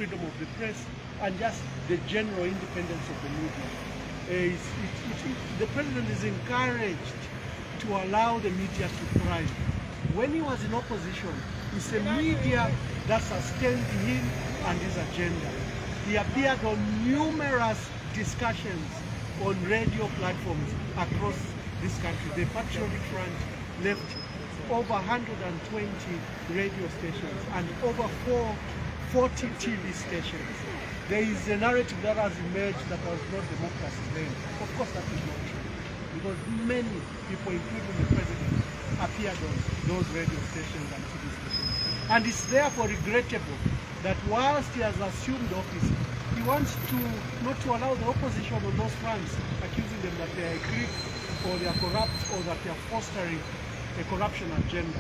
freedom of the press and just the general independence of the media. The president is encouraged to allow the media to thrive. When he was in opposition, it's a media that sustained him and his agenda. He appeared on numerous discussions on radio platforms across this country. The Patriotic Front left over 120 radio stations and over 40 TV stations. There is a narrative that has emerged that was not democracy then. Of course that is not true, because many people, including the president, appeared on those radio stations and TV stations. And it's therefore regrettable that whilst he has assumed office, he wants to not to allow the opposition on those fronts, accusing them that they are a clique or they are corrupt or that they are fostering a corruption agenda.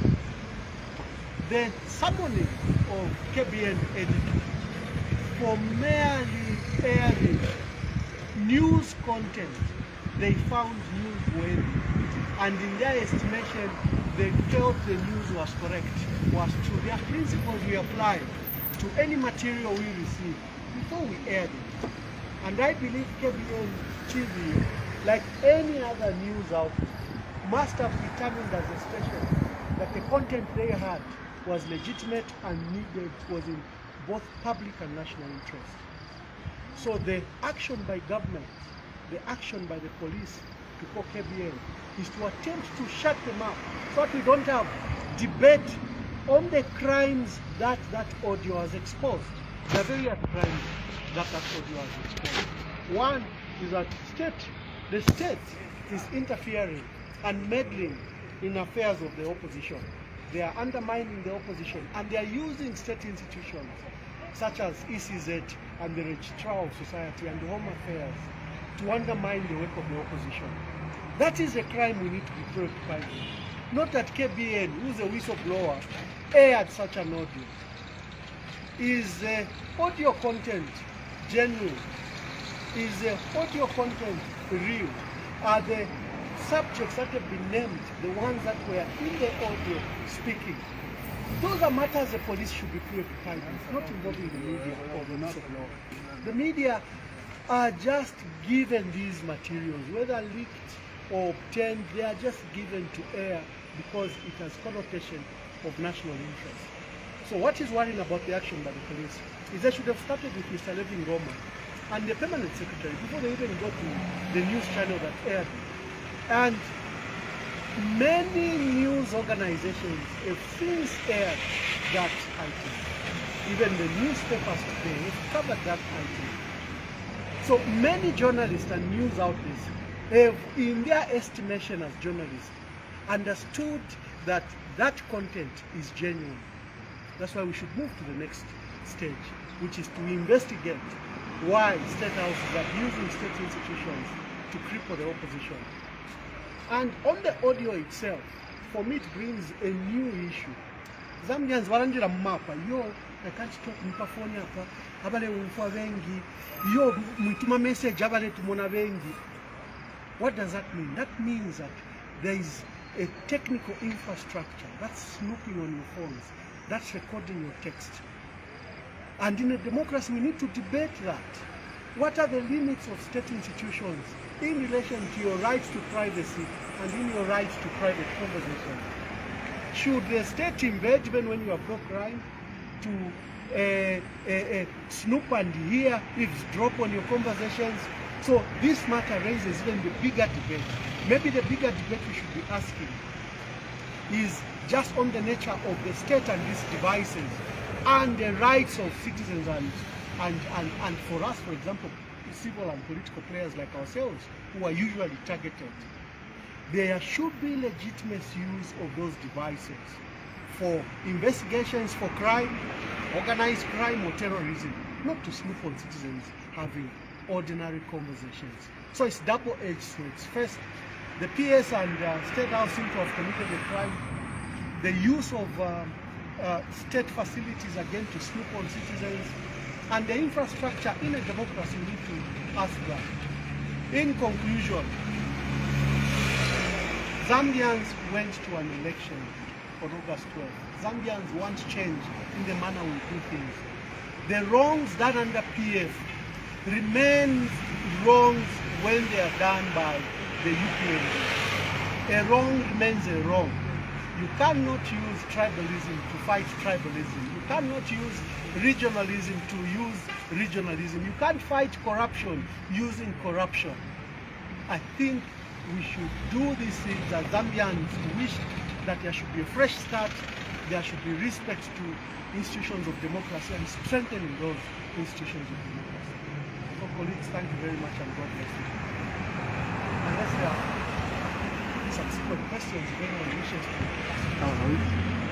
The summoning of KBN editor for merely airing news content they found newsworthy, and in their estimation they felt the news was correct, was true. Their principles we apply to any material we receive before we aired it. And I believe KBN TV, like any other news outlet, must have determined as a station that the content they had was legitimate and needed, was in both public and national interest. So the action by government, the action by the police before KBN is to attempt to shut them up so that we don't have debate on the crimes that that audio has exposed, the various crimes that that audio has exposed. One is that the state is interfering and meddling in affairs of the opposition. They are undermining the opposition, and they are using state institutions such as ECZ and the Registrar of Society and the Home Affairs to undermine the work of the opposition. That is a crime we need to be preoccupied with. Not that KBN, who's a whistleblower, aired such an audio. Is audio content genuine? Is audio content real? Are the subjects that have been named the ones that were in the audio speaking? Those are matters the police should be preoccupied with, not involving the media or the whistleblower. The media are just given these materials, whether leaked or obtained, they are just given to air because it has connotation of national interest. So what is worrying about the action by the police is they should have started with Mr. Levin Goma and the permanent secretary before they even got to the news channel that aired it. And many news organizations have since aired that item. Even the newspapers today have covered that item. So many journalists and news outlets have, in their estimation as journalists, understood that that content is genuine. That's why we should move to the next stage, which is to investigate why state houses are using state institutions to cripple the opposition. And on the audio itself, for me it brings a new issue. Zambians warangira mapa, yo, I can't talk microphone hapa, abale umfa vengi, yo, mtuma message abale tumona vengi. What does that mean? That means that there is a technical infrastructure that's snooping on your phones, that's recording your text. And in a democracy, we need to debate that. What are the limits of state institutions in relation to your rights to privacy and in your rights to private conversation? Should the state invade even when you are pro-crime to snoop and hear, eavesdrop on your conversations? So this matter raises even the bigger debate. Maybe the bigger debate we should be asking is just on the nature of the state and its devices and the rights of citizens and for us, for example, civil and political players like ourselves who are usually targeted. There should be legitimate use of those devices for investigations for crime, organized crime or terrorism, not to snoop on citizens having ordinary conversations. So it's double-edged swords. First, the PS and State House seem to have committed a crime. The use of state facilities again to snoop on citizens, and the infrastructure in a democracy we need to ask that. In conclusion, Zambians went to an election on August 12th. Zambians want change in the manner we do things. The wrongs done under PF remain wrongs when they are done by the UPN. A wrong remains a wrong. You cannot use tribalism to fight tribalism. You cannot use regionalism to use regionalism. You can't fight corruption using corruption. I think we should do these things as Zambians wish that there should be a fresh start, there should be respect to institutions of democracy and strengthening those institutions of democracy. So colleagues, thank you very much and God bless you. Unless there are subsequent questions, if anyone wishes to ask.